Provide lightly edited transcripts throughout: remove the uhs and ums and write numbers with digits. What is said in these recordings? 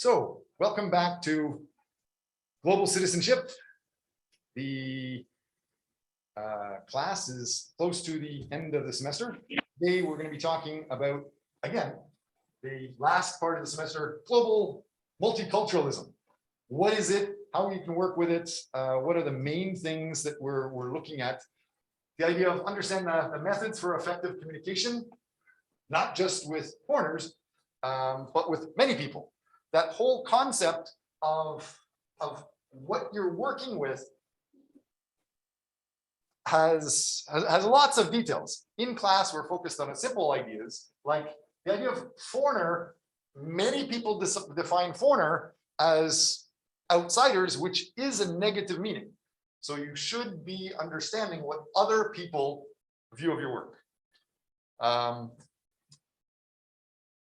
So, welcome back to Global Citizenship. The class is close to the end of the semester. Today, we're going to be talking about, again, the last part of the semester, global multiculturalism. What is it? How we can work with it? What are the main things that we're looking at? The idea of understanding the methods for effective communication, not just with foreigners, but with many people. That whole concept of what you're working with has lots of details. In class, we're focused on simple ideas, like the idea of foreigner. Many people define foreigner as outsiders, which is a negative meaning. So you should be understanding what other people view of your work. How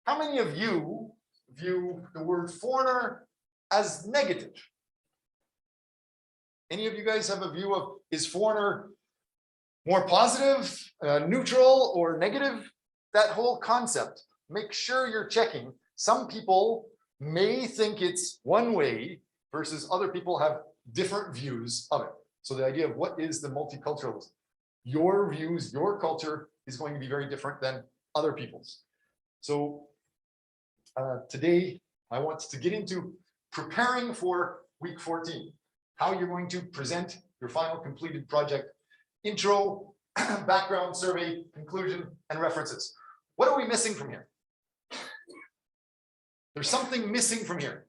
many of you view the word foreigner as negative? Any of you guys have a view of, is foreigner more positive, neutral, or negative? That whole concept, make sure you're checking. Some people may think it's one way versus other people have different views of it. So the idea of what is the multiculturalism? Your views, your culture is going to be very different than other people's. So today, I want to get into preparing for week 14, how you're going to present your final completed project, intro, background, survey, conclusion, and references. What are we missing from here? There's something missing from here.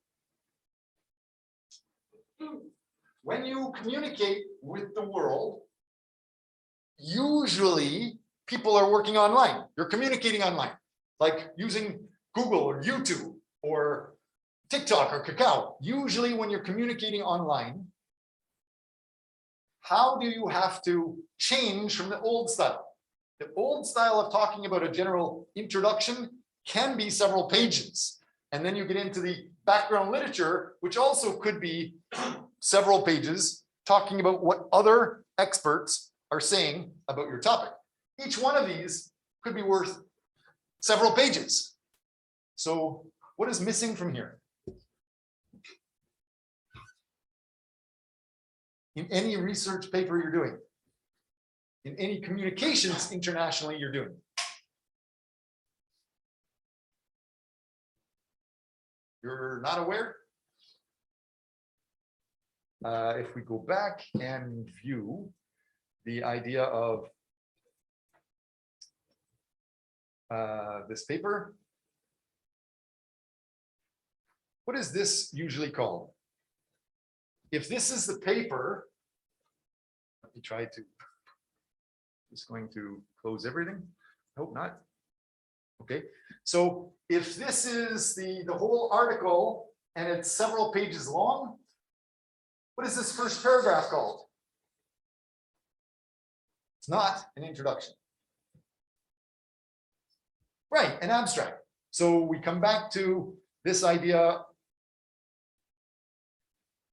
When you communicate with the world, usually people are working online. You're communicating online, like using Google or YouTube or TikTok or Kakao. Usually when you're communicating online, how do you have to change from the old style? The old style of talking about a general introduction can be several pages. And then you get into the background literature, which also could be several pages, talking about what other experts are saying about your topic. Each one of these could be worth several pages. So what is missing from here? In any research paper you're doing, in any communications internationally you're doing. You're not aware? If we go back and view the idea of this paper, what is this usually called? If this is the paper, let me try to, just going to close everything. Hope not. Okay, so if this is the whole article and it's several pages long, what is this first paragraph called? It's not an introduction. Right, an abstract. So we come back to this idea.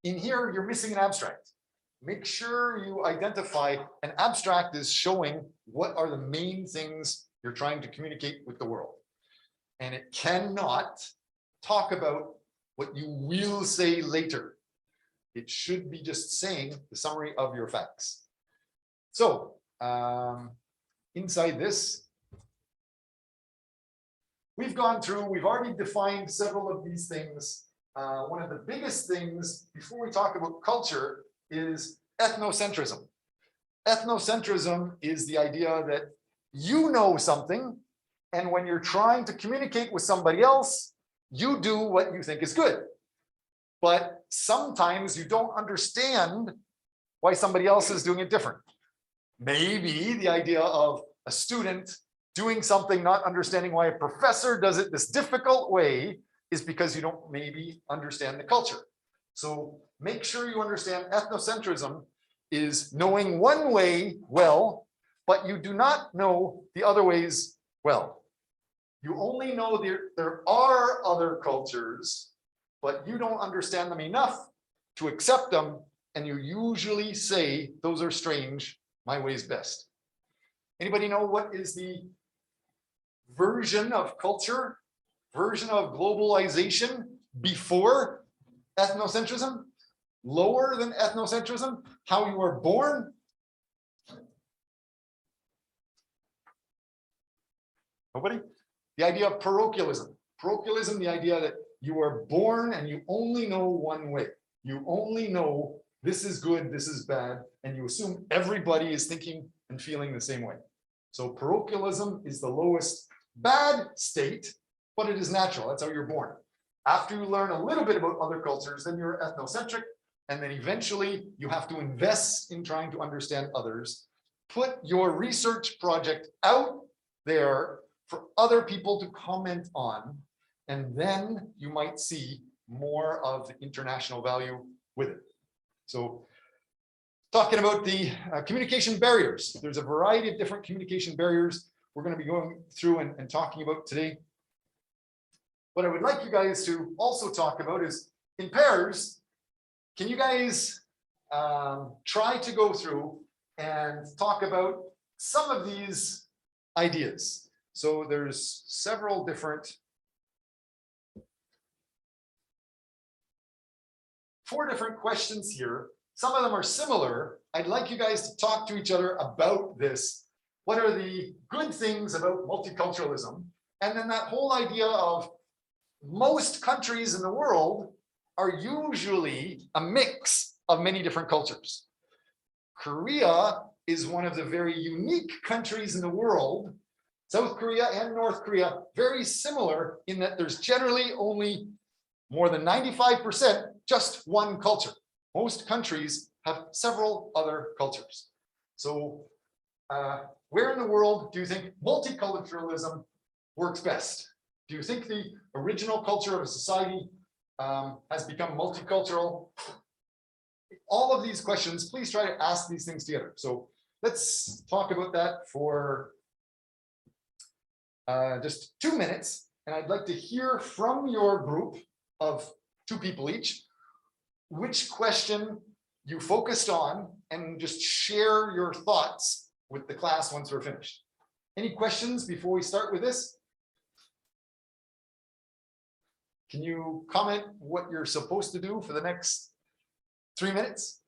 In here, you're missing an abstract. Make sure you identify an abstract is showing what are the main things you're trying to communicate with the world. And it cannot talk about what you will say later. It should be just saying the summary of your facts. So inside this, we've already defined several of these things. One of the biggest things before we talk about culture is ethnocentrism. Ethnocentrism is the idea that you know something, and when you're trying to communicate with somebody else, you do what you think is good. But sometimes you don't understand why somebody else is doing it different. Maybe the idea of a student doing something, not understanding why a professor does it this difficult way, is because you don't maybe understand the culture. So make sure you understand ethnocentrism is knowing one way well, but you do not know the other ways well. You only know there are other cultures, but you don't understand them enough to accept them, and you usually say, those are strange, my way's best. Anybody know what is the version of culture, version of globalization before ethnocentrism, lower than ethnocentrism, how you were born. Nobody? The idea of parochialism. Parochialism, the idea that you were born and you only know one way. You only know this is good, this is bad, and you assume everybody is thinking and feeling the same way. So parochialism is the lowest bad state, but it is natural. That's how you're born. After you learn a little bit about other cultures, then you're ethnocentric, and then eventually you have to invest in trying to understand others. Put your research project out there for other people to comment on, and then you might see more of the international value with it. So talking about the communication barriers, there's a variety of different communication barriers we're going to be going through and talking about today. What I would like you guys to also talk about is in pairs, can you guys try to go through and talk about some of these ideas? So there's several different, 4 different questions here. Some of them are similar. I'd like you guys to talk to each other about this. What are the good things about multiculturalism? And then that whole idea of most countries in the world are usually a mix of many different cultures. Korea is one of the very unique countries in the world. South Korea and North Korea, very similar in that there's generally only more than 95% just one culture. Most countries have several other cultures. So where in the world do you think multiculturalism works best? Do you think the original culture of a society has become multicultural? All of these questions, please try to ask these things together. So let's talk about that for just 2 minutes. And I'd like to hear from your group of 2 people each, which question you focused on, and just share your thoughts with the class once we're finished. Any questions before we start with this? Can you comment what you're supposed to do for the next 3 minutes?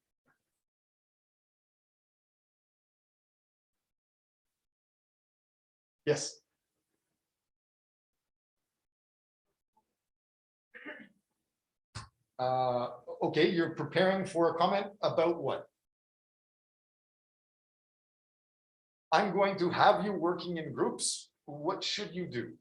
Yes. Okay, you're preparing for a comment about what? I'm going to have you working in groups. What should you do?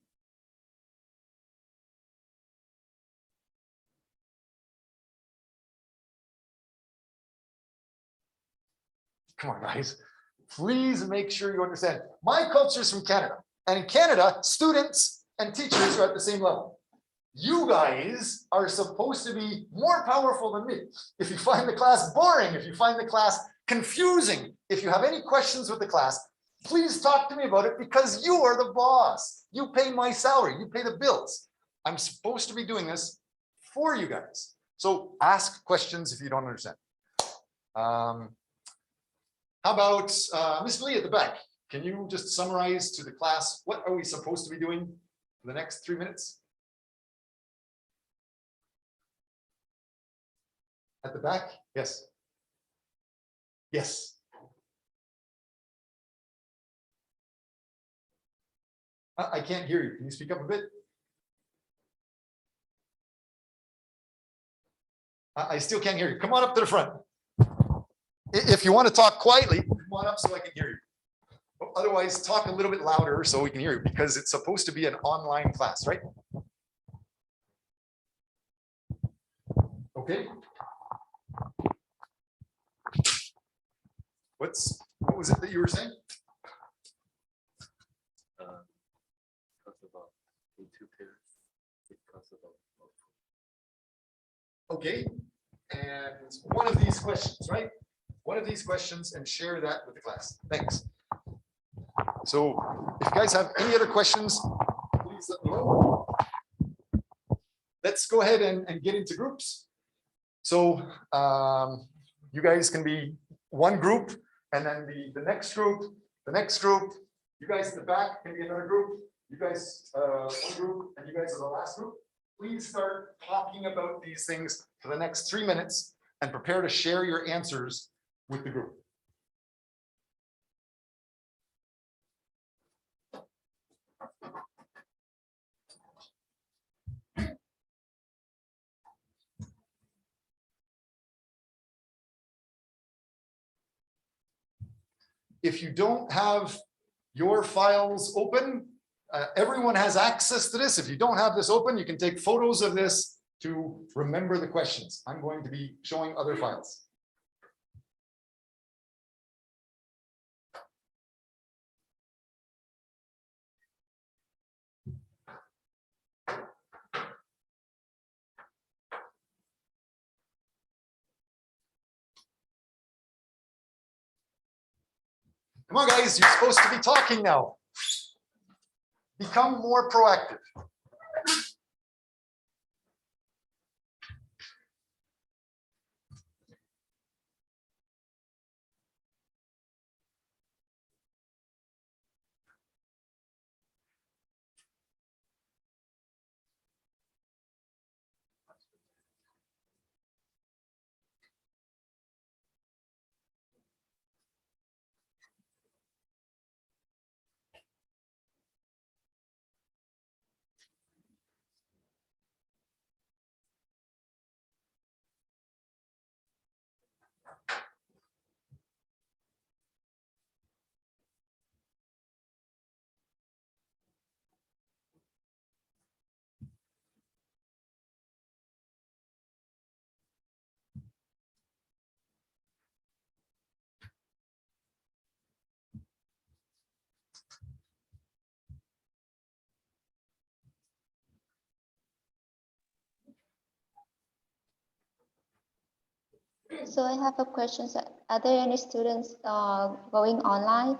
Come on, guys. Please make sure you understand. My culture is from Canada. And in Canada, students and teachers are at the same level. You guys are supposed to be more powerful than me. If you find the class boring, if you find the class confusing, if you have any questions with the class, please talk to me about it, because you are the boss. You pay my salary, you pay the bills. I'm supposed to be doing this for you guys. So ask questions if you don't understand. How about Miss Lee at the back? Can you just summarize to the class, what are we supposed to be doing for the next 3 minutes? At the back? Yes. Yes. I can't hear you. Can you speak up a bit? I still can't hear you. Come on up to the front. If you want to talk quietly, come on up so I can hear you. Otherwise, talk a little bit louder so we can hear you, because it's supposed to be an online class, right? Okay. What was it that you were saying? Okay, and one of these questions, right? One of these questions, and share that with the class. Thanks. So if you guys have any other questions, please let me know. Let's go ahead and get into groups. So you guys can be one group, and then the next group, the next group. You guys in the back can be another group. You guys one group, and you guys are the last group. please start talking about these things for the next 3 minutes and prepare to share your answers with the group. If you don't have your files open, everyone has access to this. If you don't have this open, you can take photos of this to remember the questions. I'm going to be showing other files. Come on, guys, you're supposed to be talking now. Become more proactive. So I have a question. Are there any students going online?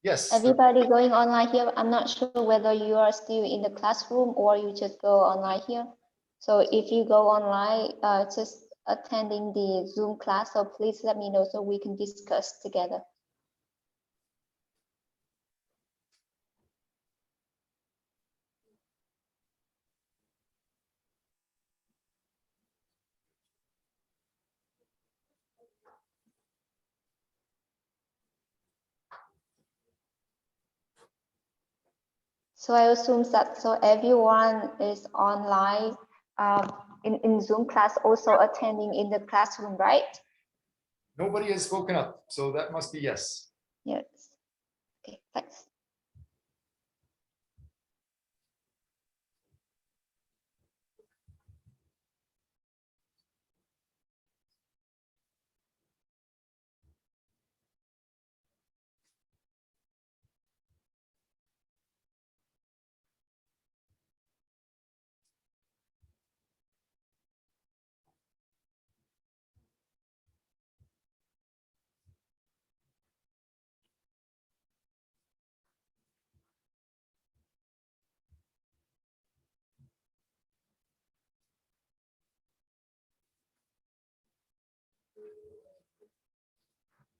Yes. Everybody going online here. I'm not sure whether you are still in the classroom or you just go online here. So if you go online, just attending the Zoom class, so please let me know so we can discuss together. So I assume that so everyone is online in Zoom class, also attending in the classroom, right? Nobody has spoken up, so that must be yes. Yes. Okay, thanks.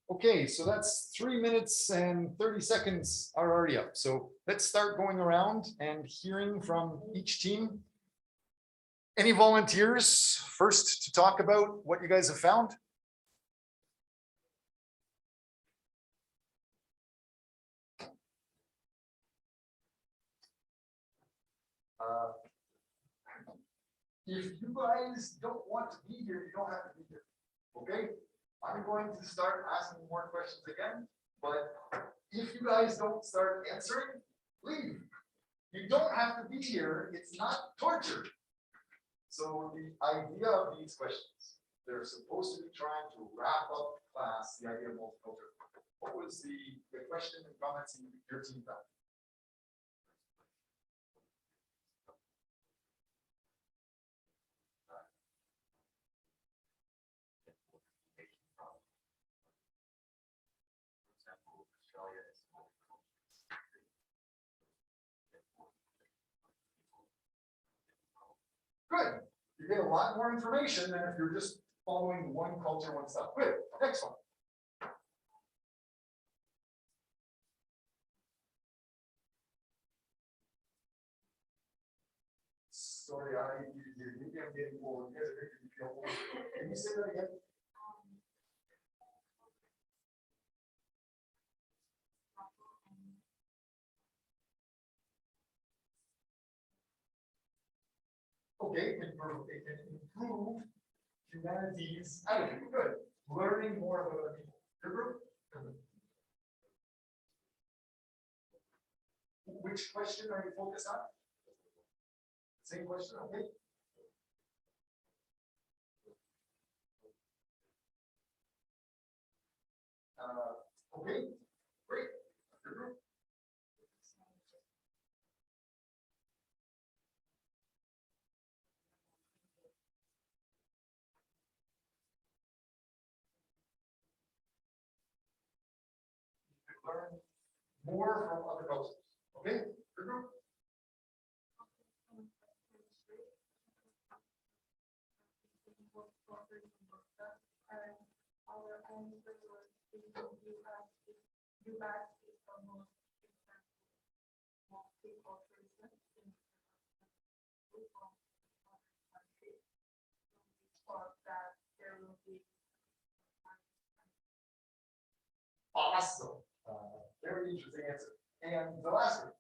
Okay, so that's 3 minutes and 30 seconds are already up. So let's start going around and hearing from each team. Any volunteers first to talk about what you guys have found? If you guys don't want to be here, you don't have to be here. Okay? I'm going to start asking more questions again, but if you guys don't start answering, leave. You don't have to be here. It's not torture. So the idea of these questions, they're supposed to be trying to wrap up class, the idea of multiculturalism. What was the question and comments in your team found? Good. You get a lot more information than if you're just following one culture, one stuff. Good. Next one. Sorry, maybe I'm getting old. You guys are making me feel old. Can you say that again? Okay, it can improve humanities attitude. Good. Learning more about other people. Your group? Which question are you focused on? Same question, okay. Okay, great. Your group? Learn more from other cultures. Okay, your group? Awesome. Very interesting answer. And the last one.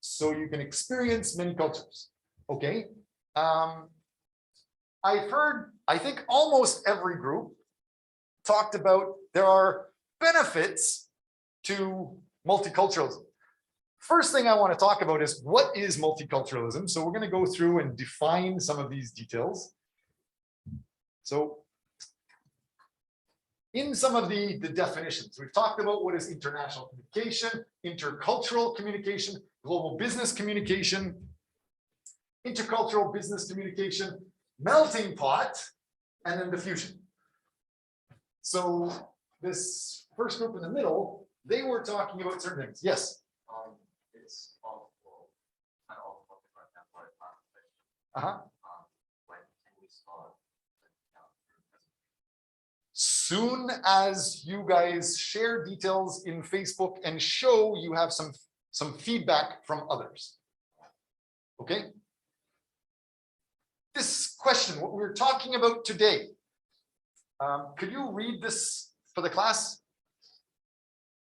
So you can experience many cultures. Okay. I've heard, I think almost every group talked about there are benefits to multiculturalism. First thing I want to talk about is what is multiculturalism. So we're going to go through and define some of these details. So in some of the definitions, we've talked about what is international communication, intercultural communication, global business communication, intercultural business communication, melting pot, and then diffusion. So this first group in the middle, they were talking about certain things. Yes. It's also kind of different template. When can we start? Soon as you guys share details in Facebook and show you have some feedback from others. Okay. This question, what we're talking about today, could you read this for the class?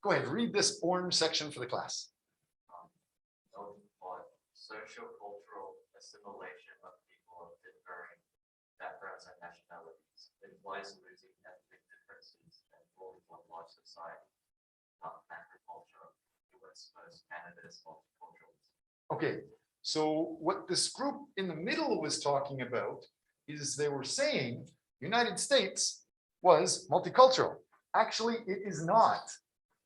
Go ahead, read this orange section for the class. Social-cultural assimilation of people of differing backgrounds and nationalities implies losing ethnic differences and fully one large society, not agriculture, US versus Canada's multiculturalism. Okay, so what this group in the middle was talking about is they were saying United States was multicultural. Actually, it is not.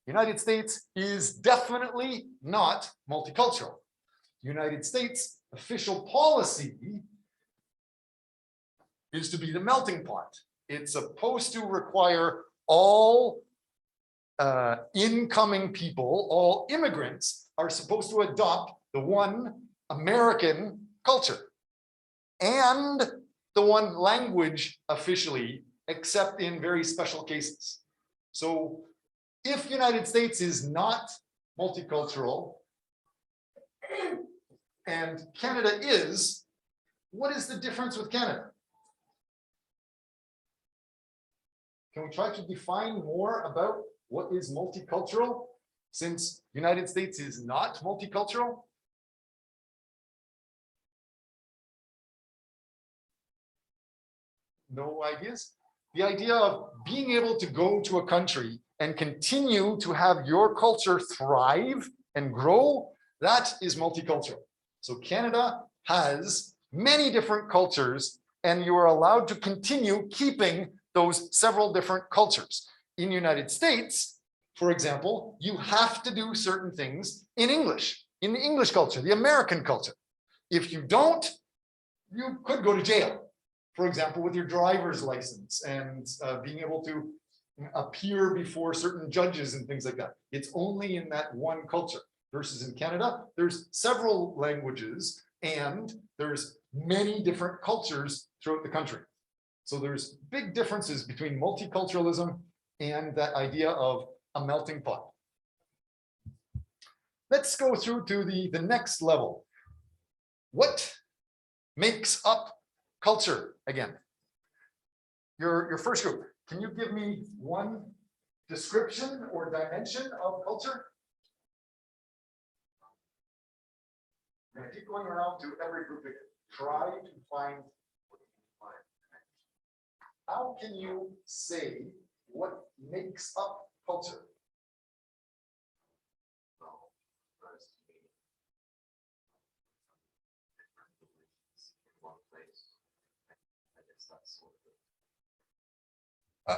United States is definitely not multicultural. United States official policy is to be the melting pot. It's supposed to require all incoming people, all immigrants are supposed to adopt the one American culture and the one language officially, except in very special cases. So if United States is not multicultural and Canada is, what is the difference with Canada? Can we try to define more about what is multicultural since United States is not multicultural? No ideas? The idea of being able to go to a country and continue to have your culture thrive and grow, that is multicultural. So Canada has many different cultures and you are allowed to continue keeping those several different cultures. In the United States, for example, you have to do certain things in English, in the English culture, the American culture. If you don't, you could go to jail. For example, with your driver's license and being able to appear before certain judges and things like that. It's only in that one culture versus in Canada, there's several languages and there's many different cultures throughout the country. So there's big differences between multiculturalism and that idea of a melting pot. Let's go through to the next level. What makes up culture again? Your first group, can you give me one description or dimension of culture? I'm going to keep going around to every group again. Try to find what you find. How can you say what makes up culture? Well, first, different religions in one place. I guess that's sort of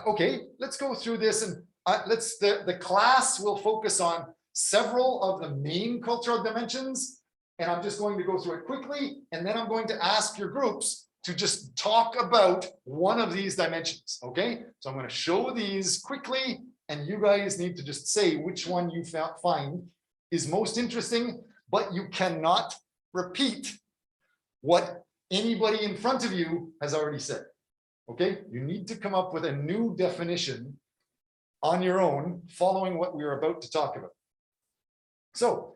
Okay, let's go through this, and the class will focus on several of the main cultural dimensions, and I'm just going to go through it quickly, and then I'm going to ask your groups to just talk about one of these dimensions. Okay, so I'm going to show these quickly, and you guys need to just say which one you find is most interesting, but you cannot repeat what anybody in front of you has already said. Okay, you need to come up with a new definition on your own, following what we're about to talk about. So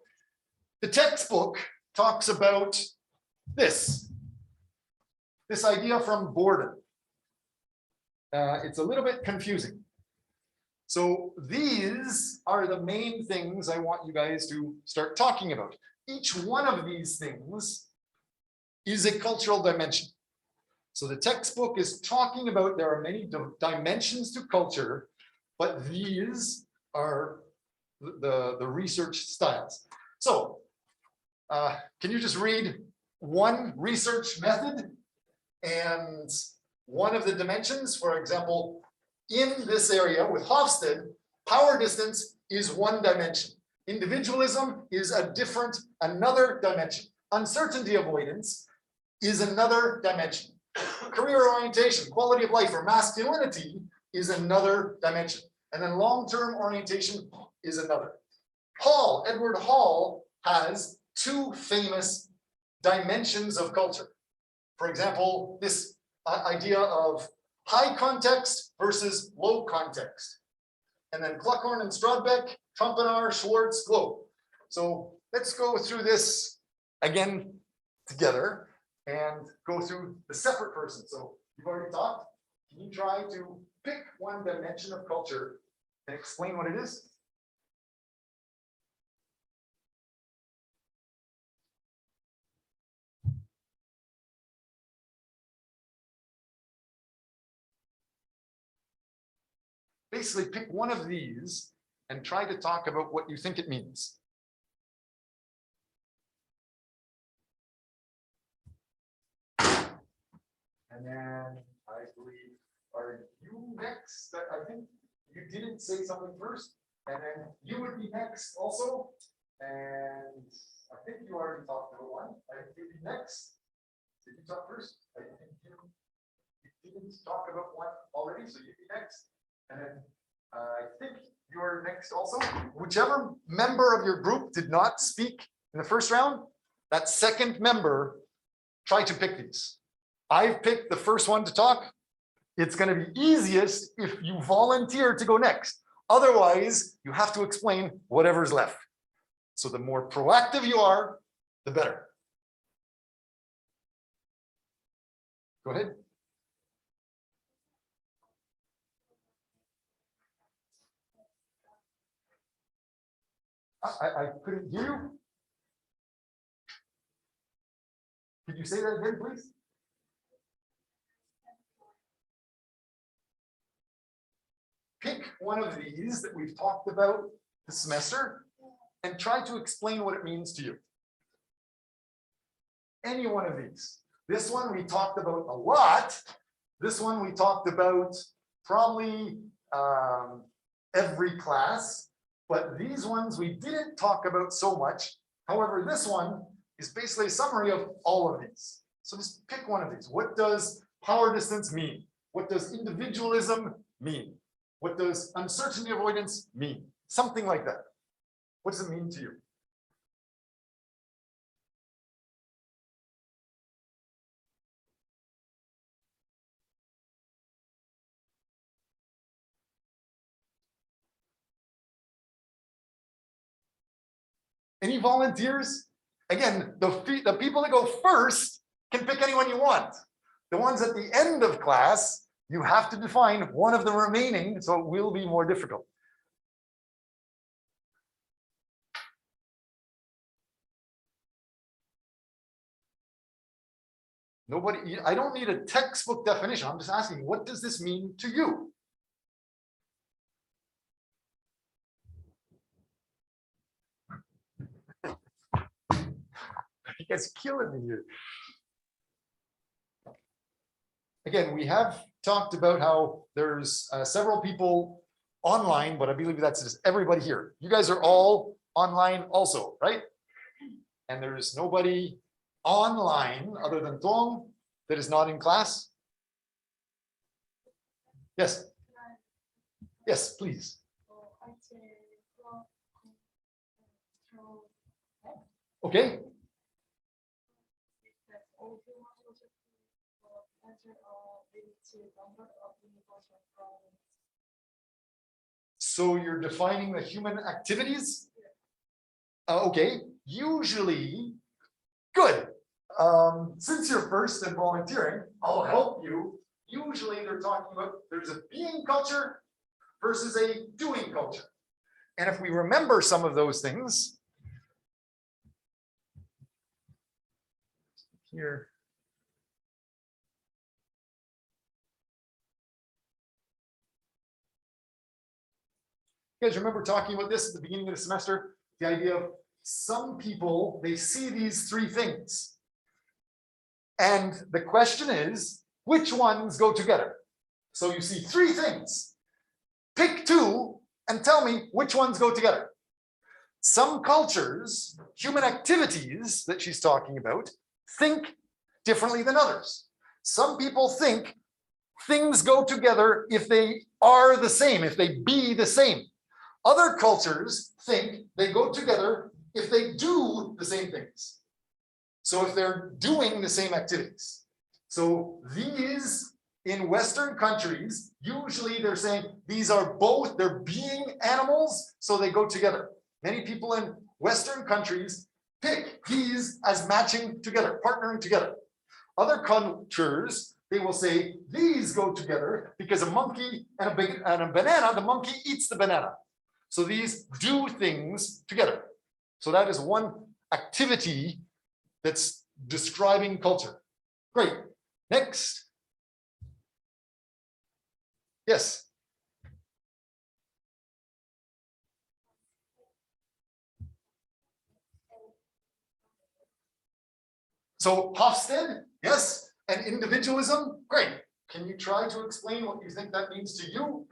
the textbook talks about this idea from Borden. It's a little bit confusing. So these are the main things I want you guys to start talking about. Each one of these things is a cultural dimension. So the textbook is talking about there are many dimensions to culture, but these are the research styles. So can you just read one research method and one of the dimensions? For example, in this area with Hofstede, power distance is one dimension. Individualism is another dimension. Uncertainty avoidance is another dimension. Career orientation, quality of life, or masculinity is another dimension. And then long-term orientation is another. Edward Hall has two famous dimensions of culture. For example, this idea of high context versus low context. And then Kluckhorn and Strodbeck, Trompenaar, Schwartz, Globe. So let's go through this again together and go through the separate person. So you've already talked. Can you try to pick one dimension of culture and explain what it is? Basically, pick one of these and try to talk about what you think it means. And then I believe, are you next? I think you didn't say something first, and then you would be next also. And I think you already talked about one. I think you'd be next. Did you talk first? I think you didn't talk about one already, so you'd be next. And then I think you're next also. Whichever member of your group did not speak in the first round, that second member, try to pick these. I've picked the first one to talk. It's going to be easiest if you volunteer to go next. Otherwise, you have to explain whatever's left. So the more proactive you are, the better. Go ahead. I couldn't hear you. Could you say that again, please? Pick one of these that we've talked about this semester and try to explain what it means to you. Any one of these. This one we talked about a lot. This one we talked about probably every class, but these ones we didn't talk about so much. However, this one is basically a summary of all of these. So just pick one of these. What does power distance mean? What does individualism mean? What does uncertainty avoidance mean? Something like that. What does it mean to you? Any volunteers? Again, the people that go first can pick anyone you want. The ones at the end of class, you have to define one of the remaining, so it will be more difficult. Nobody, I don't need a textbook definition. I'm just asking, what does this mean to you? You guys are killing me here. Again, we have talked about how there's several people online, but I believe that's just everybody here. You guys are all online also, right? And there's nobody online other than Tong that is not in class? Yes. Yes, please. Okay. So you're defining the human activities? Okay, usually, good. Since you're first and volunteering, I'll help you. Usually they're talking about there's a being culture versus a doing culture. And if we remember some of those things, here. You guys remember talking about this at the beginning of the semester? The idea of some people, they see these three things. And the question is, which ones go together? So you see three things. Pick two and tell me which ones go together. Some cultures, human activities that she's talking about, think differently than others. Some people think things go together if they are the same, if they be the same. Other cultures think they go together if they do the same things. So if they're doing the same activities. So these in Western countries, usually they're saying these are both, they're being animals, so they go together. Many people in Western countries pick these as matching together, partnering together. Other cultures, they will say these go together because a monkey and a banana, the monkey eats the banana. So these do things together. So that is one activity that's describing culture. Great. Next. Yes. So Hofstede, yes. And individualism, great. Can you try to explain what you think that means to you?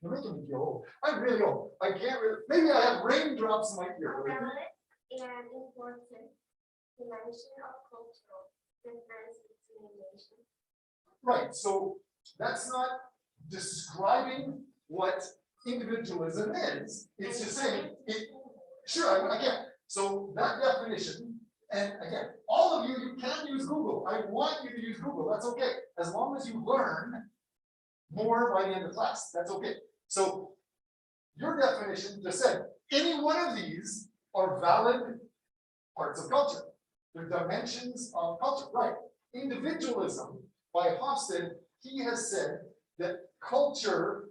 You're making me feel old. I'm really old. I can't really, maybe I have raindrops in my ear. And important dimension of cultural difference between nations. Right, so that's not describing what individualism is. It's just saying it. Sure, I can. So that definition, and again, all of you can use Google. I want you to use Google. That's okay, as long as you learn more by the end of class. That's okay. So your definition just said any one of these are valid parts of culture. They're dimensions of culture, right? Individualism by Hofstede, he has said that culture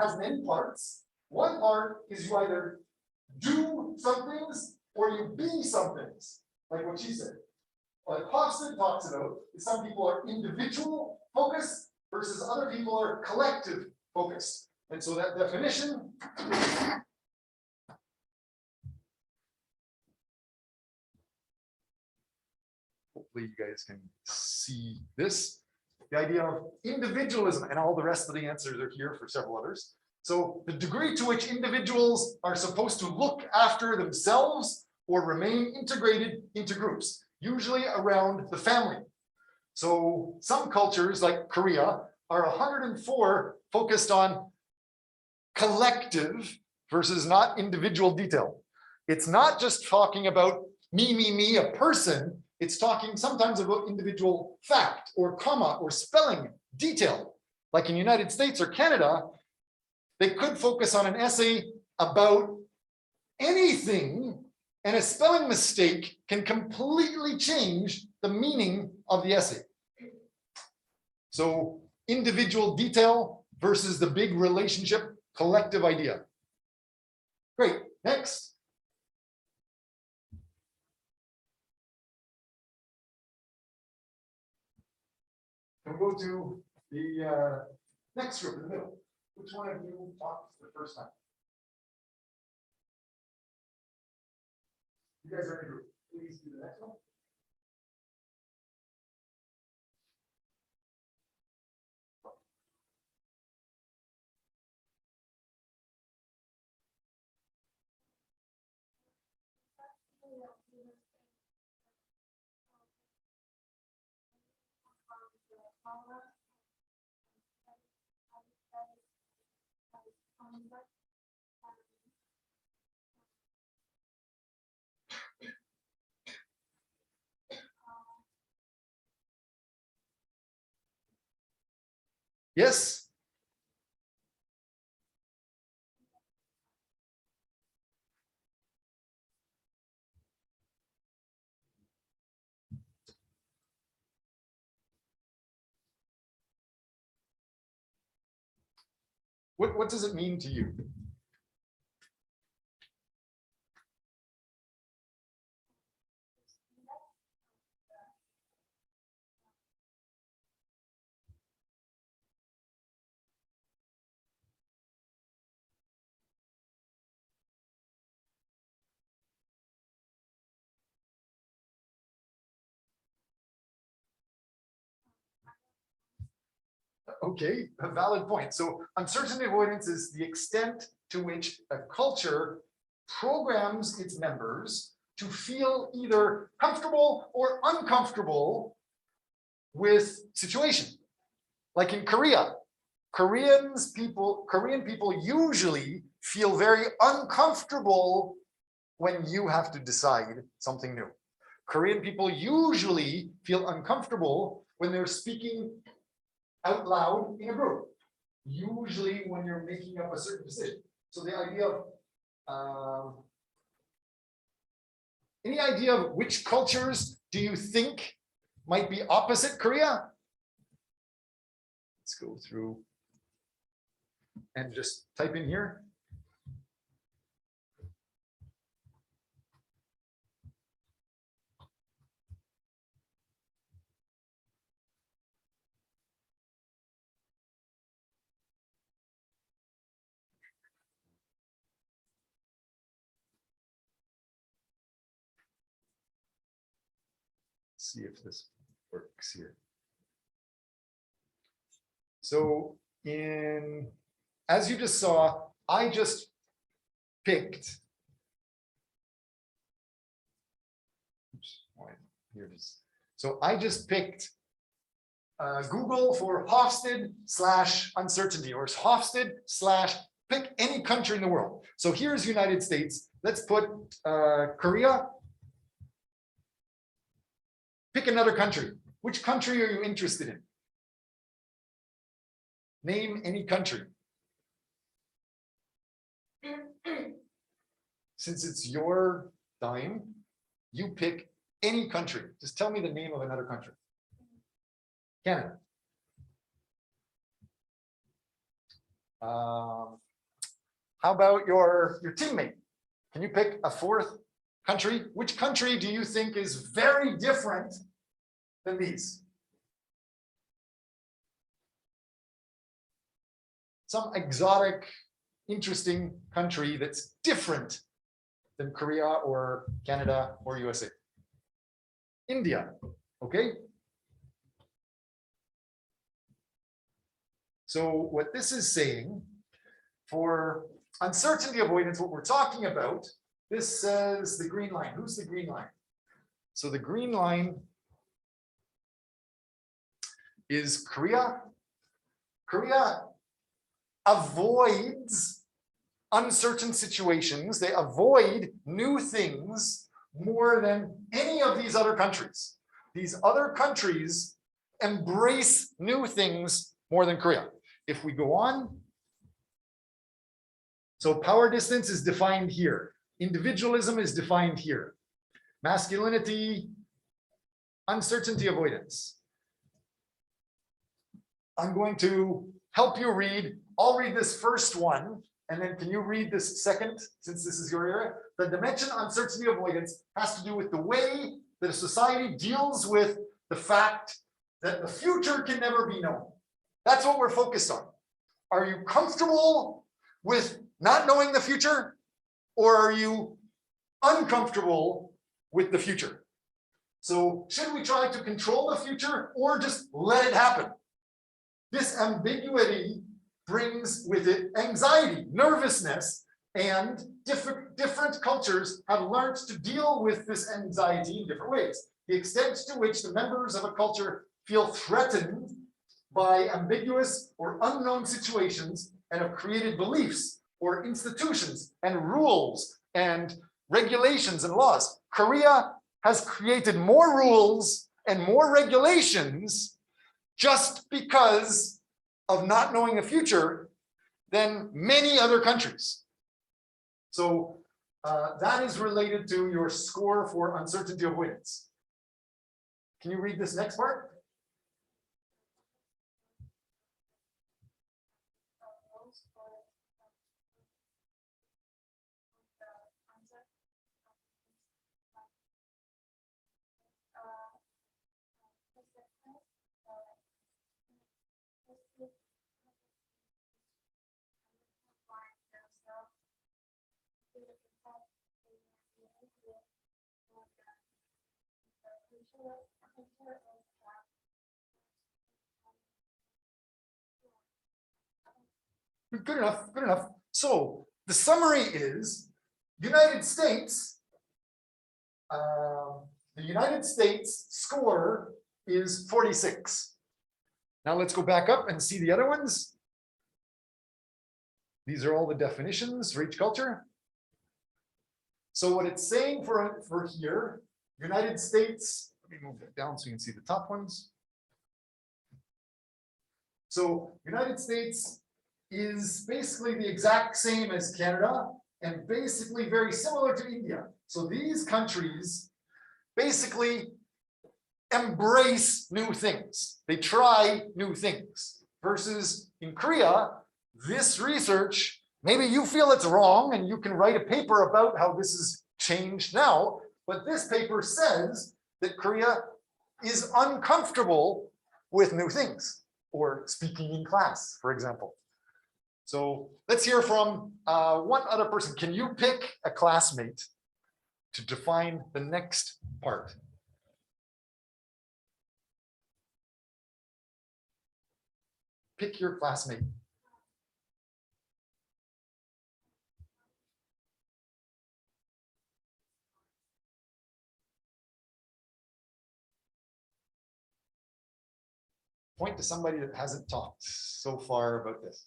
has many parts. One part is you either do some things or you be some things, like what she said. What Hofstede talks about is some people are individual focused versus other people are collective focused. And so that definition hopefully you guys can see this. The idea of individualism, and all the rest of the answers are here for several others. So the degree to which individuals are supposed to look after themselves or remain integrated into groups, usually around the family. So some cultures like Korea are 104 focused on collective versus not individual detail. It's not just talking about me, a person. it's talking sometimes about individual fact or comma or spelling detail. Like in United States or Canada, they could focus on an essay about anything, and a spelling mistake can completely change the meaning of the essay. So individual detail versus the big relationship, collective idea. Great, next. We'll go to the next group in the middle. Which one of you talked for the first time? You guys are in a group. Please do the next one. Yes. What does it mean to you? Okay, a valid point. So uncertainty avoidance is the extent to which a culture programs its members to feel either comfortable or uncomfortable with situation. Like in Korea, Korean people usually feel very uncomfortable when you have to decide something new. Korean people usually feel uncomfortable when they're speaking out loud in a group, usually when you're making up a certain decision. So the idea of any idea of which cultures do you think might be opposite Korea? Let's go through and just type in here. See if this works here. So as you just saw, I just picked. Oops, here it is. So I just picked Google for Hofstede/uncertainty, or Hofstede/ pick any country in the world. So here's United States. Let's put Korea. Pick another country. Which country are you interested in? Name any country. Since it's your time, you pick any country. Just tell me the name of another country. Canada. How about your teammate? Can you pick a fourth country? Which country do you think is very different than these? Some exotic, interesting country that's different than Korea or Canada or USA. India, okay? So what this is saying, for uncertainty avoidance, what we're talking about, this says the green line. Who's the green line? So the green line is Korea. Korea avoids uncertain situations. They avoid new things more than any of these other countries. These other countries embrace new things more than Korea. If we go on, so power distance is defined here. Individualism is defined here. Masculinity, uncertainty avoidance. I'm going to help you read. I'll read this first one, and then can you read this second, since this is your area? The dimension uncertainty avoidance has to do with the way that a society deals with the fact that the future can never be known. That's what we're focused on. Are you comfortable with not knowing the future, or are you uncomfortable with the future? So should we try to control the future or just let it happen? This ambiguity brings with it anxiety, nervousness, and different cultures have learned to deal with this anxiety in different ways. The extent to which the members of a culture feel threatened by ambiguous or unknown situations and have created beliefs or institutions and rules and regulations and laws. Korea has created more rules and more regulations just because of not knowing the future than many other countries. So that is related to your score for uncertainty avoidance. Can you read this next part? Good enough, good enough. So the summary is United States, the United States score is 46. Now let's go back up and see the other ones. These are all the definitions for each culture. So what it's saying for here, United States, let me move that down so you can see the top ones. So United States is basically the exact same as Canada and basically very similar to India. So these countries basically embrace new things. They try new things versus in Korea, this research, maybe you feel it's wrong and you can write a paper about how this has changed now, but this paper says that Korea is uncomfortable with new things or speaking in class, for example. So let's hear from one other person. Can you pick a classmate to define the next part? Pick your classmate. Point to somebody that hasn't talked so far about this.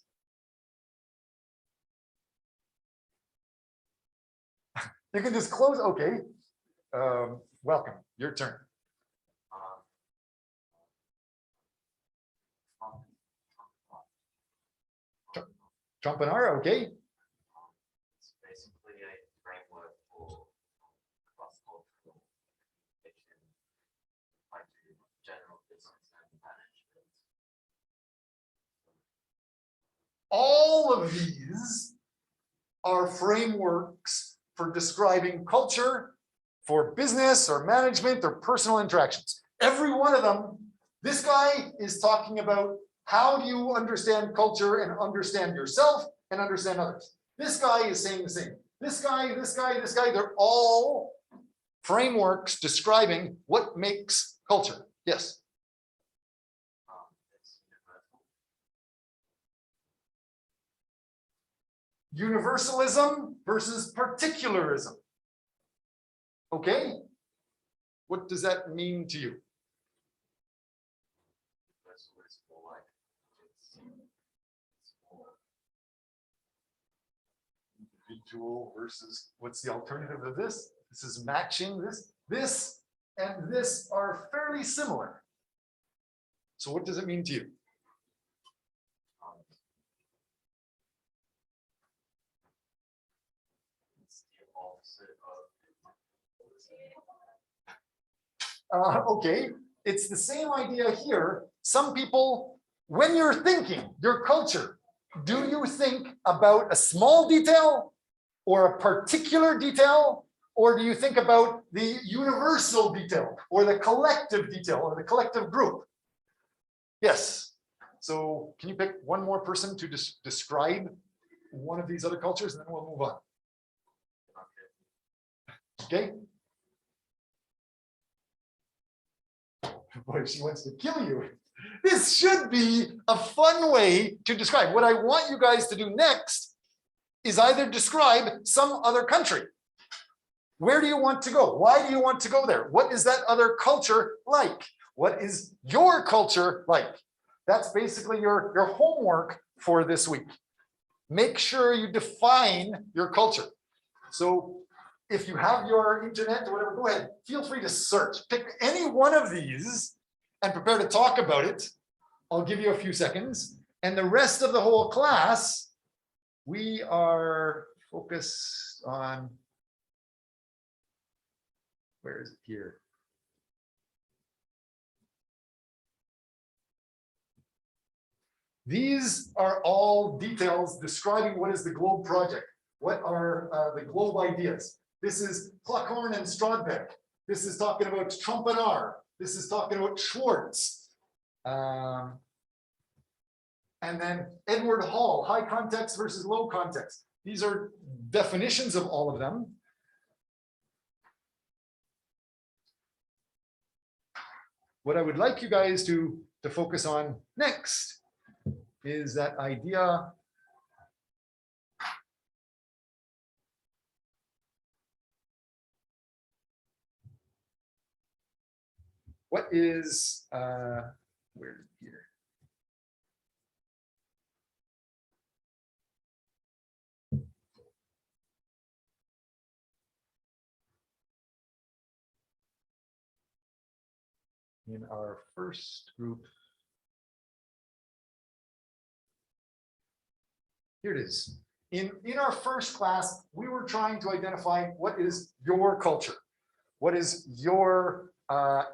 You can just close, okay. Welcome, your turn. Trump and R, okay. It's basically a framework for cross-cultural communication, like general business and management. All of these are frameworks for describing culture for business or management or personal interactions. Every one of them, this guy is talking about how do you understand culture and understand yourself and understand others. This guy is saying the same. This guy, this guy, this guy, they're all frameworks describing what makes culture. Yes. It's universal. Universalism versus particularism. Okay. What does that mean to you? Universal is more like it's more Individual versus, what's the alternative of this? This is matching this. This and this are fairly similar. So what does it mean to you? It's the opposite of. Okay, it's the same idea here. Some people, when you're thinking your culture, do you think about a small detail or a particular detail, or do you think about the universal detail or the collective detail or the collective group? Yes. So can you pick one more person to describe one of these other cultures, and then we'll move on. Okay. Boy, she wants to kill you. This should be a fun way to describe. What I want you guys to do next is either describe some other country. Where do you want to go? Why do you want to go there? What is that other culture like? What is your culture like? That's basically your homework for this week. Make sure you define your culture. So if you have your internet or whatever, go ahead. Feel free to search. Pick any one of these and prepare to talk about it. I'll give you a few seconds. And the rest of the whole class, we are focused on, where is it here? These are all details describing what is the Globe project. What are the Globe ideas? This is Pluckhorn and Strodbeck. This is talking about Trompenar. This is talking about Schwartz. And then Edward Hall, high context versus low context. These are definitions of all of them. What I would like you guys to focus on next is that idea what is where here? In our first group, here it is. In our first class, we were trying to identify what is your culture, what is your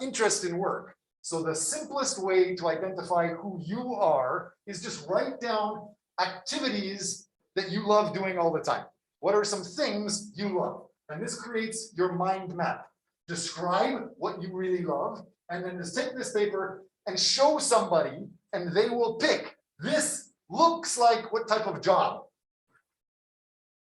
interest in work. So the simplest way to identify who you are is just write down activities that you love doing all the time. What are some things you love? And this creates your mind map. Describe what you really love, and then just take this paper and show somebody, and they will pick, this looks like what type of job.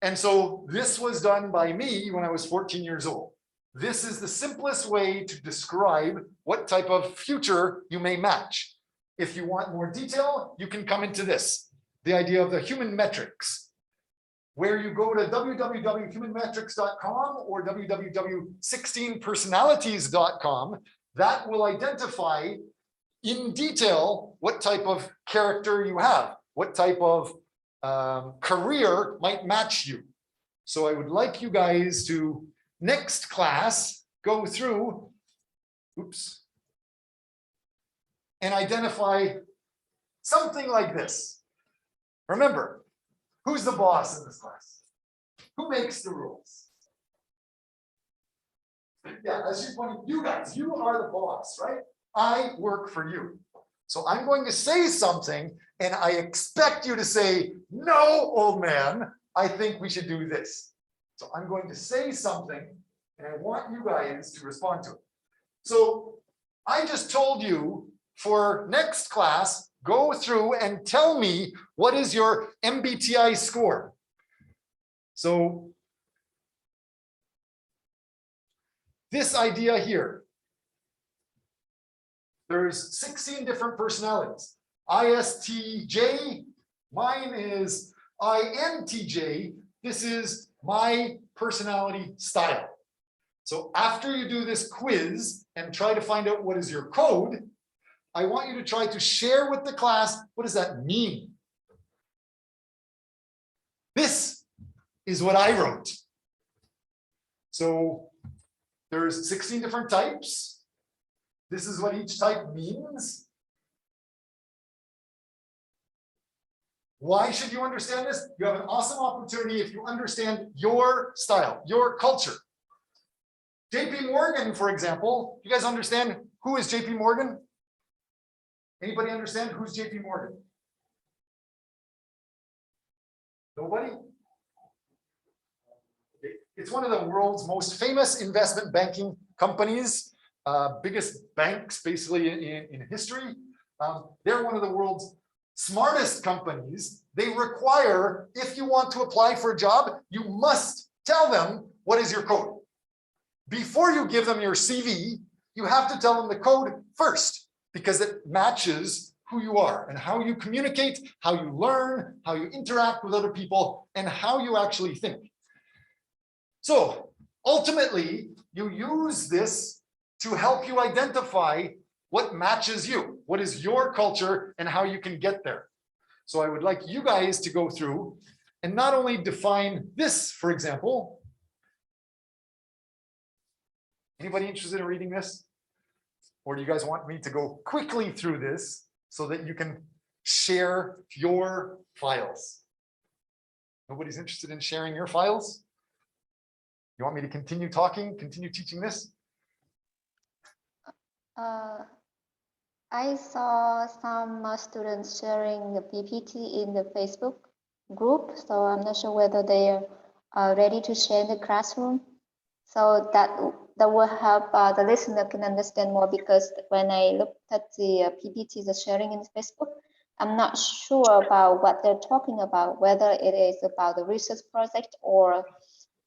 And so this was done by me when I was 14 years old. This is the simplest way to describe what type of future you may match. If you want more detail, you can come into this, the idea of the human metrics, where you go to www.humanmetrics.com or www.16personalities.com. That will identify in detail what type of character you have, what type of career might match you. So I would like you guys to, next class, go through, and identify something like this. Remember, who's the boss in this class? Who makes the rules? Yeah, that's just one of you guys. You are the boss, right? I work for you. So I'm going to say something, and I expect you to say, no, old man, I think we should do this. So I'm going to say something, and I want you guys to respond to it. So I just told you for next class, go through and tell me what is your MBTI score. So this idea here, there's 16 different personalities. ISTJ, mine is INTJ. This is my personality style. So after you do this quiz and try to find out what is your code, I want you to try to share with the class, what does that mean? This is what I wrote. So There's 16 different types. This is what each type means. Why should you understand this? You have an awesome opportunity if you understand your style, your culture. JP Morgan, for example, you guys understand who is JP Morgan? Anybody understand who's JP Morgan? Nobody? It's one of the world's most famous investment banking companies, biggest banks basically in history. They're one of the world's smartest companies. They require, if you want to apply for a job, you must tell them what is your code. Before you give them your CV, you have to tell them the code first, because it matches who you are and how you communicate, how you learn, how you interact with other people, and how you actually think. So ultimately, you use this to help you identify what matches you, what is your culture, and how you can get there. So I would like you guys to go through and not only define this, for example. Anybody interested in reading this? Or do you guys want me to go quickly through this so that you can share your files? Nobody's interested in sharing your files? You want me to continue talking, continue teaching this? I saw some students sharing the PPT in the Facebook group, so I'm not sure whether they are ready to share in the classroom. So that will help the listener can understand more, because when I looked at the PPT, the sharing in Facebook, I'm not sure about what they're talking about, whether it is about the research project or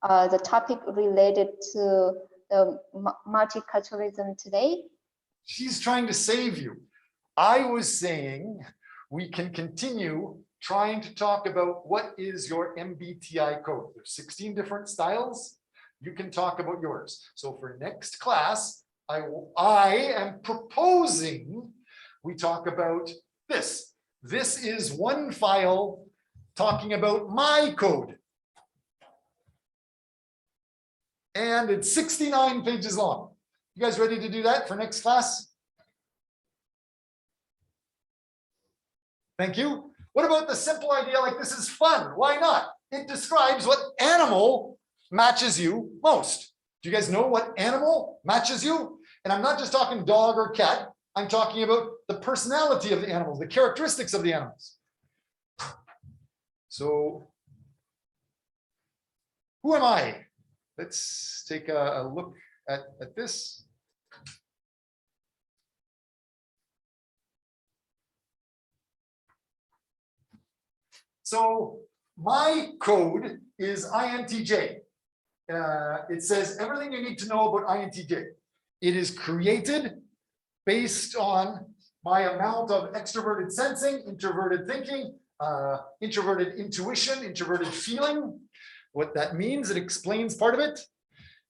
the topic related to the multiculturalism today. She's trying to save you. I was saying we can continue trying to talk about what is your MBTI code. There's 16 different styles. You can talk about yours. So for next class, I am proposing we talk about this. This is one file talking about my code. And it's 69 pages long. You guys ready to do that for next class? Thank you. What about the simple idea like this is fun? Why not? It describes what animal matches you most. Do you guys know what animal matches you? And I'm not just talking dog or cat. I'm talking about the personality of the animals, the characteristics of the animals. So who am I? Let's take a look at this. So my code is INTJ. It says everything you need to know about INTJ. It is created based on my amount of extroverted sensing, introverted thinking, introverted intuition, introverted feeling. What that means, it explains part of it.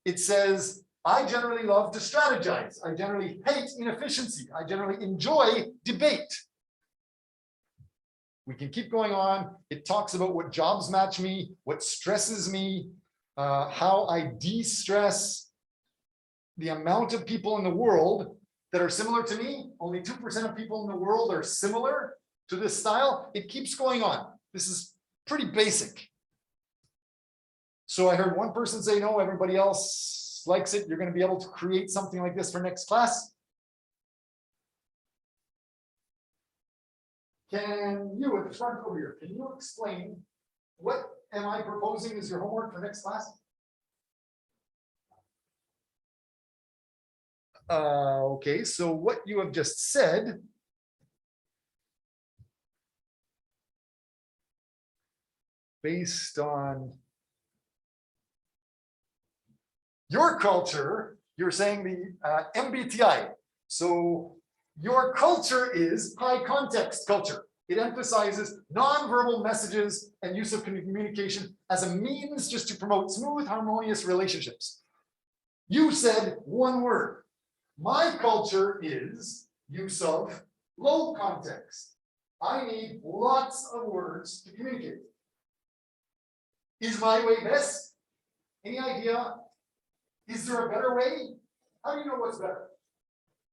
It says, I generally love to strategize. I generally hate inefficiency. I generally enjoy debate. We can keep going on. It talks about what jobs match me, what stresses me, how I de-stress, the amount of people in the world that are similar to me. Only 2% of people in the world are similar to this style. It keeps going on. This is pretty basic. So I heard one person say no, everybody else likes it. You're going to be able to create something like this for next class. Can you, at the front over here, can you explain what am I proposing as your homework for next class? Okay, so what you have just said based on your culture, you're saying the MBTI. So your culture is high context culture. It emphasizes nonverbal messages and use of communication as a means just to promote smooth, harmonious relationships. You said one word. My culture is use of low context. I need lots of words to communicate. Is my way best? Any idea Is there a better way? How do you know what's better?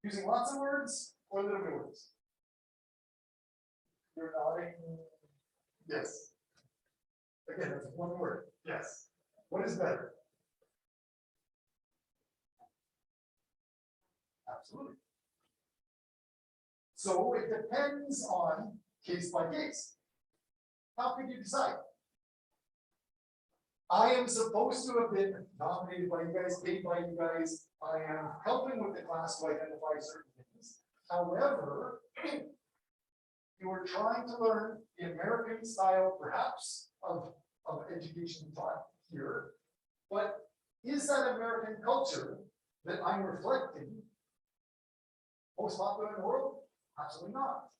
Using lots of words or little bit words? You're nodding. Yes. Again, that's one word. Yes. What is better? Absolutely. So it depends on case by case. How can you decide? I am supposed to have been nominated by you guys, paid by you guys. I am helping with the class to identify certain things. However, you are trying to learn the American style, perhaps, of education taught here. But is that American culture that I'm reflecting most popular in the world? Absolutely not.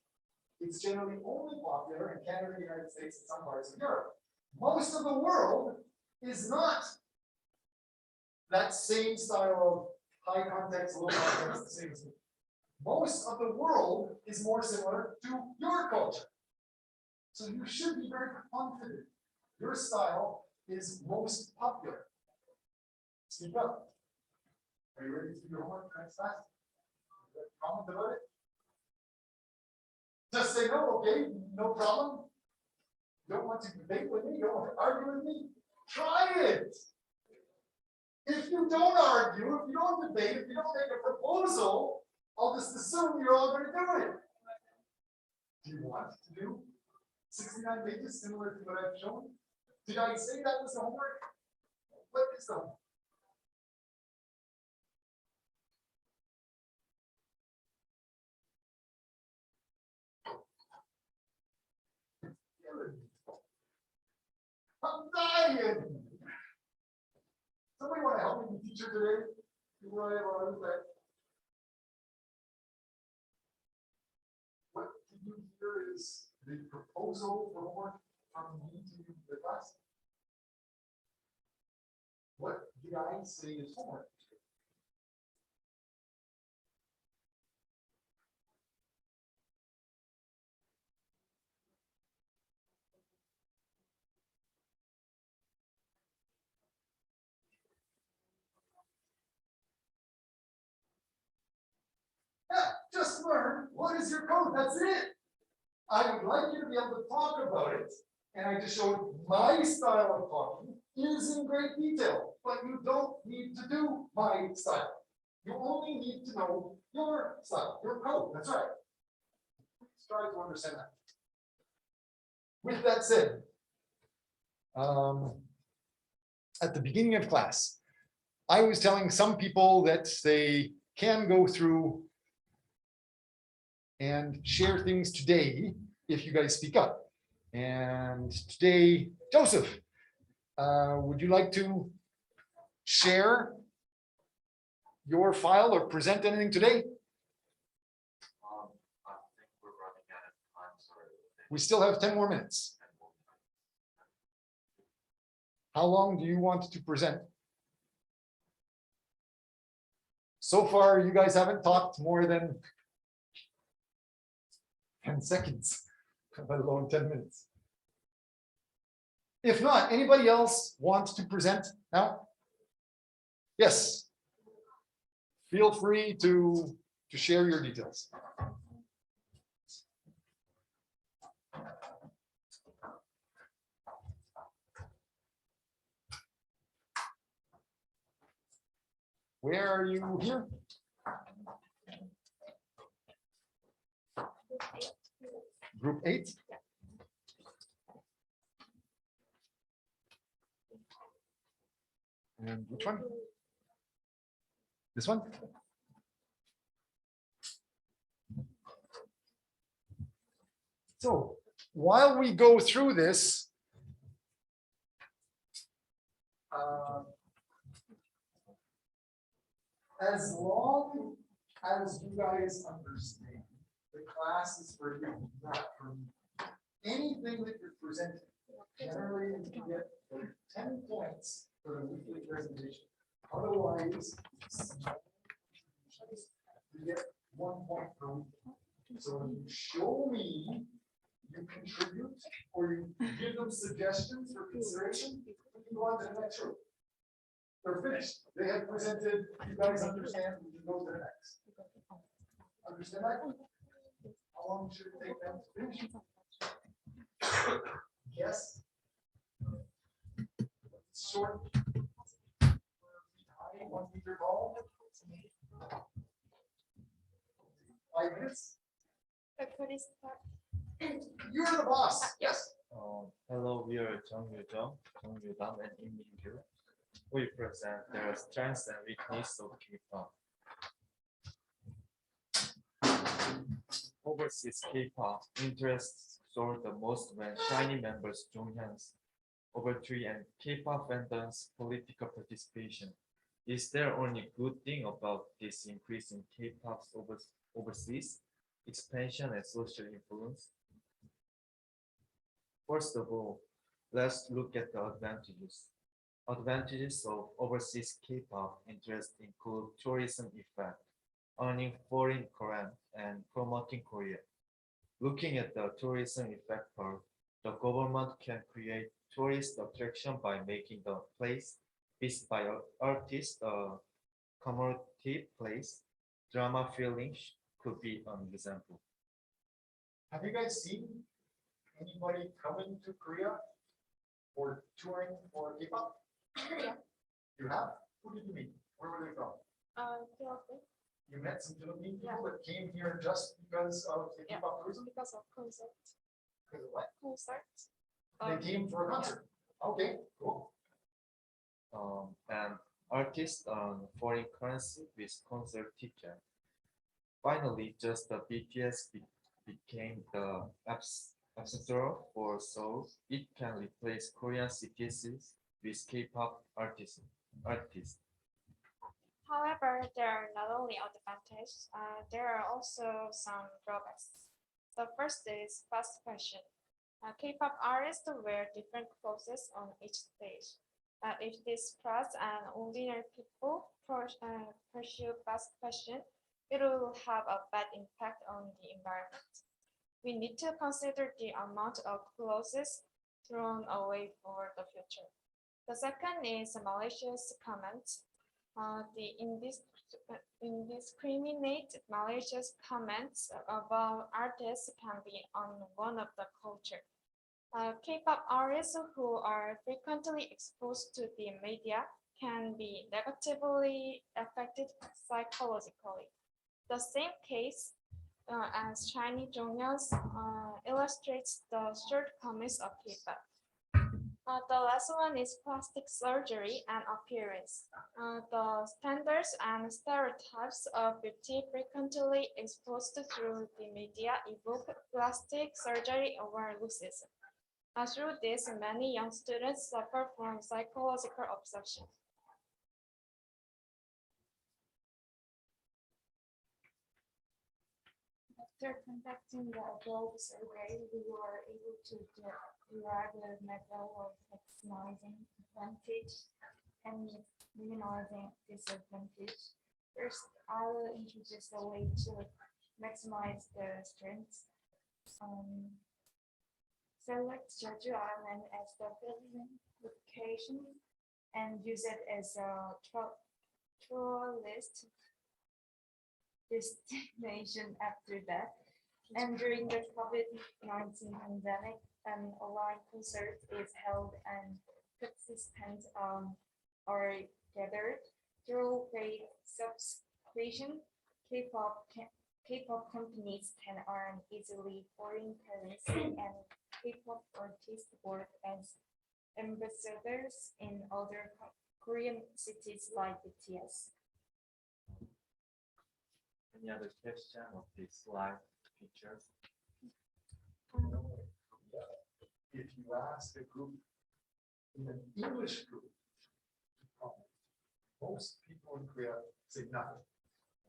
It's generally only popular in Canada, the United States, and some parts of Europe. Most of the world is not that same style of high context, low context, the same as me. Most of the world is more similar to your culture. So you should be very confident. Your style is most popular. Speak up. Are you ready to do your homework next class? Comment about it? Just say no, okay, no problem. You don't want to debate with me, you don't want to argue with me. Try it. If you don't argue, if you don't debate, if you don't make a proposal, I'll just assume you're all going to do it. Do you want to do 69 pages similar to what I've shown? Did I say that was the homework? What is the homework? I'm dying. Somebody want to help me be teacher today? What did you hear is the proposal for homework from me to the class? What did I say is homework? Yeah, just learn what is your code. That's it. I would like you to be able to talk about it. And I just showed my style of talking is in great detail, but you don't need to do my style. You only need to know your style, your code. That's right. Let's try to understand that. With that said, at the beginning of class, I was telling some people that they can go through and share things today if you guys speak up. And today, Joseph, would you like to share your file or present anything today? I think we're running out of time, sorry. We still have 10 more minutes. How long do you want to present? So far, you guys haven't talked more than 10 seconds, let alone 10 minutes. If not, anybody else wants to present now? Yes. Feel free to share your details. Where are you here? Group 8. And which one? This one? So while we go through this, as long as you guys understand, the class is for you, not for me. Anything that you're presenting, generally you get 10 points for the weekly presentation. Otherwise, you get 1 point per week. So when you show me, you contribute, or you give them suggestions for consideration, you can go on to the next group. They're finished. They have presented, you guys understand, we can go to the next. Understand that? How long should it take them to finish? Yes. Short. 1 meter tall. 5 minutes. You're the boss. Yes. Hello, we are Jung Yu-dam, and Im Min-gyu. We present the strengths and weaknesses of K-pop. Overseas K-pop interests soar the most when SHINee members join hands. Over 3 and K-pop fandoms political participation. Is there only good thing about this increase in K-pop's overseas expansion and social influence? First of all, let's look at the advantages. Advantages of overseas K-pop interest include tourism effect, earning foreign current, and promoting Korea. Looking at the tourism effect part, the government can create tourist attraction by making the place visited by artists a commemorative place. Drama feelings could be an example. Have you guys seen anybody coming to Korea or touring for K-pop? Yeah. You have? Who did you meet? Where were they from? You met some Philippine people that came here just because of the Yeah. K-pop tourism? Because of concert. Because of what? Concert. They came for a concert. Okay, cool. And artists earn foreign currency with concert ticket. Finally, just the BTS became the epicenter for Seoul. It can replace Korean citizens with K-pop artists. However, there are not only advantages, there are also some drawbacks. The first is fast fashion. K-pop artists wear different clothes on each stage. If this spreads and ordinary people pursue fast fashion, it will have a bad impact on the environment. We need to consider the amount of clothes thrown away for the future. The second is Malaysia's comment. The indiscriminate malicious comments about artists can be on one of the culture. K-pop artists who are frequently exposed to the media can be negatively affected psychologically. The same case as SHINee Jonghyun's illustrates the shortcomings of K-pop. The last one is plastic surgery and appearance. The standards and stereotypes of beauty frequently exposed through the media evoke plastic surgery overlooks. Through this, many young students suffer from psychological obsession. After conducting the above survey, we were able to derive a method of maximizing advantage and minimizing disadvantage. First, I will introduce a way to maximize the strengths. Select Jeju Island as the building location and use it as a tourist destination after that. And during the COVID-19 pandemic, an online concert is held and participants are gathered through paid subscription. K-pop companies can earn easily foreign currency, and K-pop artists work as ambassadors in other Korean cities like BTS. Any other question of this slide pictures? If you ask a group, in an English group, most people in Korea say nothing.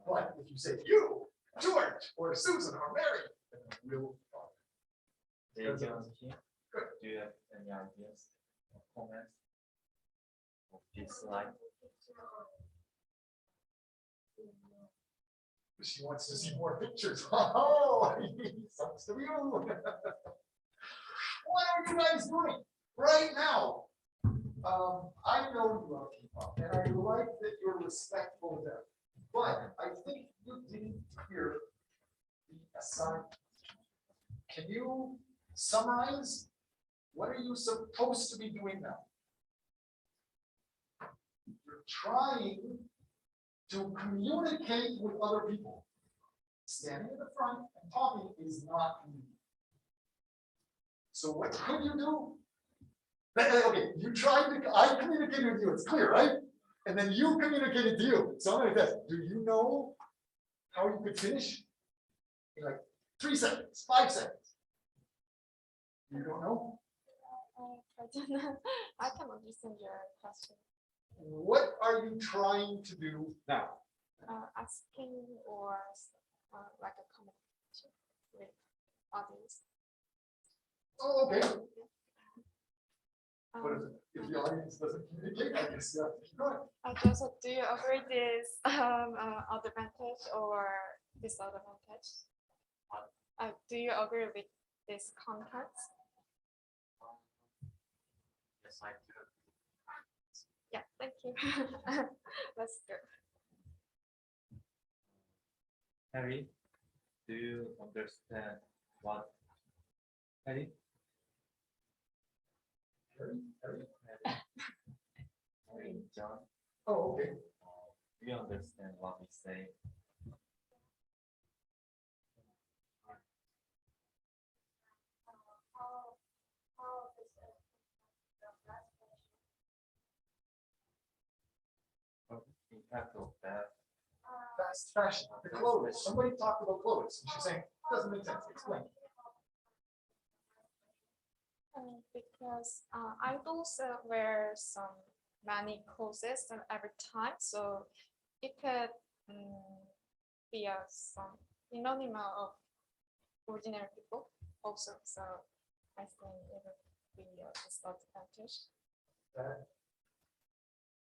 But if you say you, George, or Susan, or Mary, then we'll talk. Daejeon Kim, do you have any ideas or comments of this slide? She wants to see more pictures. Oh, sucks to be you. What are you guys doing right now? I know you love K-pop, and I like that you're respectful of them, but I think you didn't hear the assignment. Can you summarize? What are you supposed to be doing now? You're trying to communicate with other people. Standing in the front and talking is not easy. So what could you do? Okay, you tried to, I communicated with you, it's clear, right? And then you communicated to you. So I'm gonna test, do you know how you could finish? In like 3 seconds, 5 seconds. You don't know? I don't know. I can understand your question. What are you trying to do now? Asking or like a conversation with audience. Oh, okay. Um, But if the audience doesn't communicate, I guess you have to keep going. Joseph, do you agree this advantage or disadvantage? Do you agree with this content? Yes, I do. Yeah, thank you. Let's go. Harry, do you understand what? Harry? Harry? Harry, John, Oh, okay. do you understand what we say? What is the impact of that? Fast fashion, the clothes. Somebody talked about clothes. And she's saying, doesn't make sense. Explain. Because idols wear some many clothes every time, so it could be some synonym of ordinary people also. So I think it would be a disadvantage.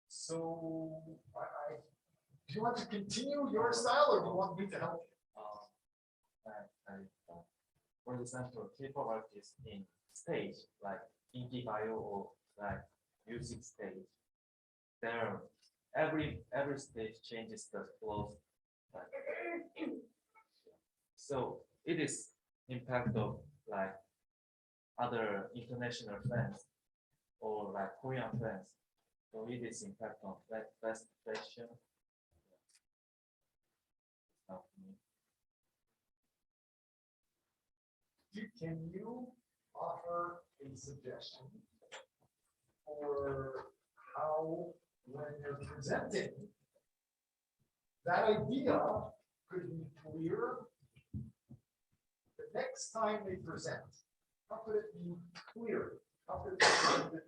So, do you want to continue your style or do you want me to help For example, K-pop artists in stage, like Inkigayo or like music stage, there every stage changes the clothes. Like, so it is impact of like other international fans or like Korean fans. So it is impact on fast fashion. Can you offer a suggestion for how, when you're presenting, that idea could be clear the next time they present? How could it be clear? How could it be presented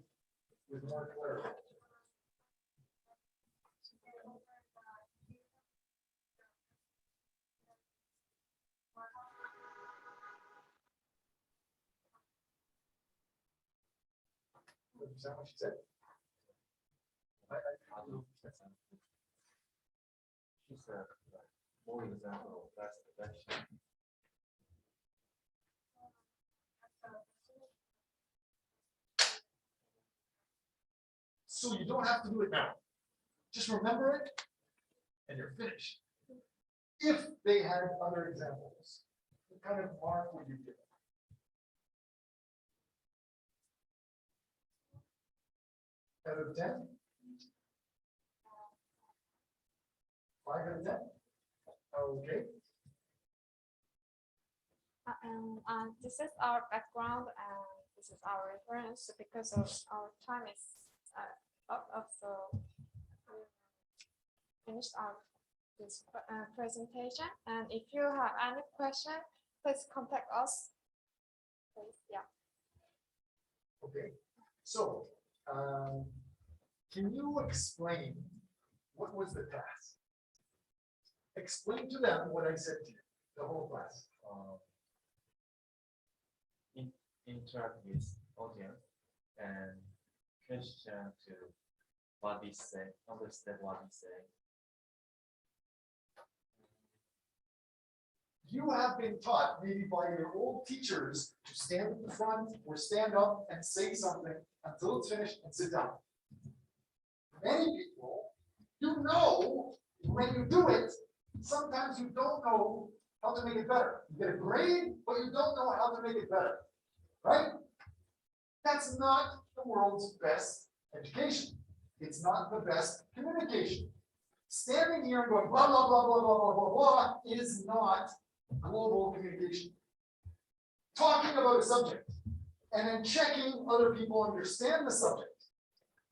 with more clarity? Is that what she said? She said, like, more example of fast fashion. So you don't have to do it now. Just remember it and you're finished. If they had other examples, what kind of mark would you give? Out of 10? 5 out of 10? Okay. This is our background and this is our reference because of our time is up, so we finished our this presentation. And if you have any question, please contact us. Please, yeah. Okay. So, can you explain what was the task? Explain to them what I said to you, the whole class. Interact with audience and question to what they say, understand what they say. You have been taught, maybe by your old teachers, to stand at the front or stand up and say something until it's finished and sit down. many people, you know, when you do it, sometimes you don't know how to make it better. You get a grade, but you don't know how to make it better, right? That's not the world's best education. It's not the best communication. Standing here and going blah, blah, blah, blah, blah, blah, blah, blah is not global communication. Talking about a subject and then checking other people understand the subject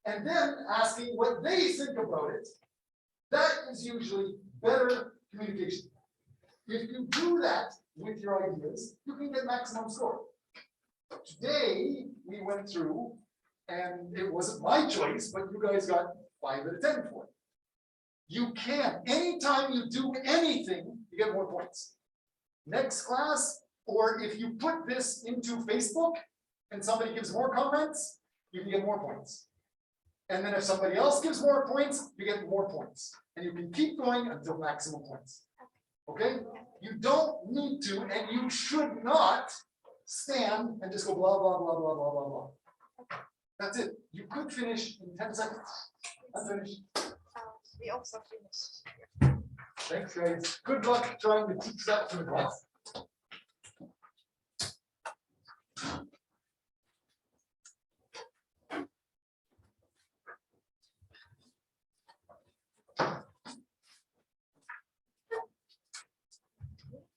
and then asking what they think about it, that is usually better communication. If you do that with your ideas, you can get maximum score. Today, we went through, and it wasn't my choice, but you guys got 5 out of 10 for it. You can, anytime you do anything, you get more points. Next class, or if you put this into Facebook and somebody gives more comments, you can get more points. And then if somebody else gives more points, you get more points. And you can keep going until maximum points. Okay? You don't need to, and you should not stand and just go blah, blah, blah, blah, blah, blah, blah. That's it. You could finish in 10 seconds. I'm finished. We also finished. Thanks, guys. Good luck trying to teach that to the class.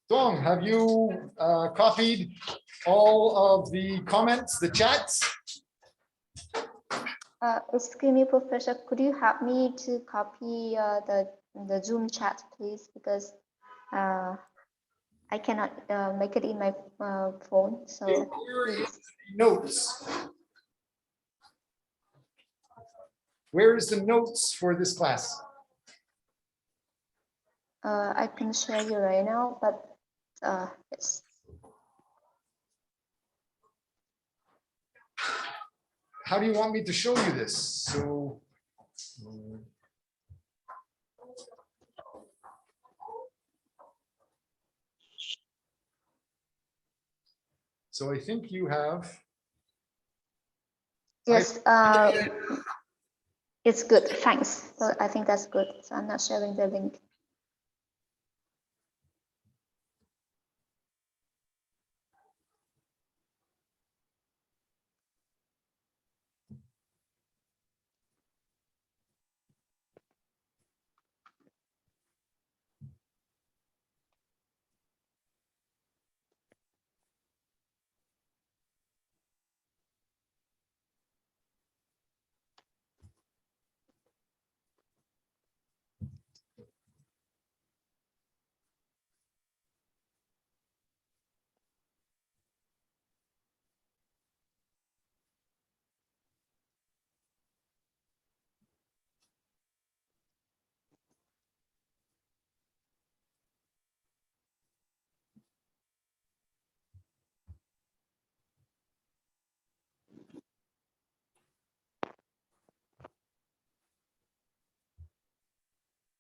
Dong, have you copied all of the comments, the chats? Excuse me, Professor, could you help me to copy the Zoom chat, please? Because I cannot make it in my phone. So Here is the notes. Where is the notes for this class? I can share you right now, but it's How do you want me to show you this? So I think you have. yes. It's good. Thanks. So I think that's good. So I'm not sharing the link.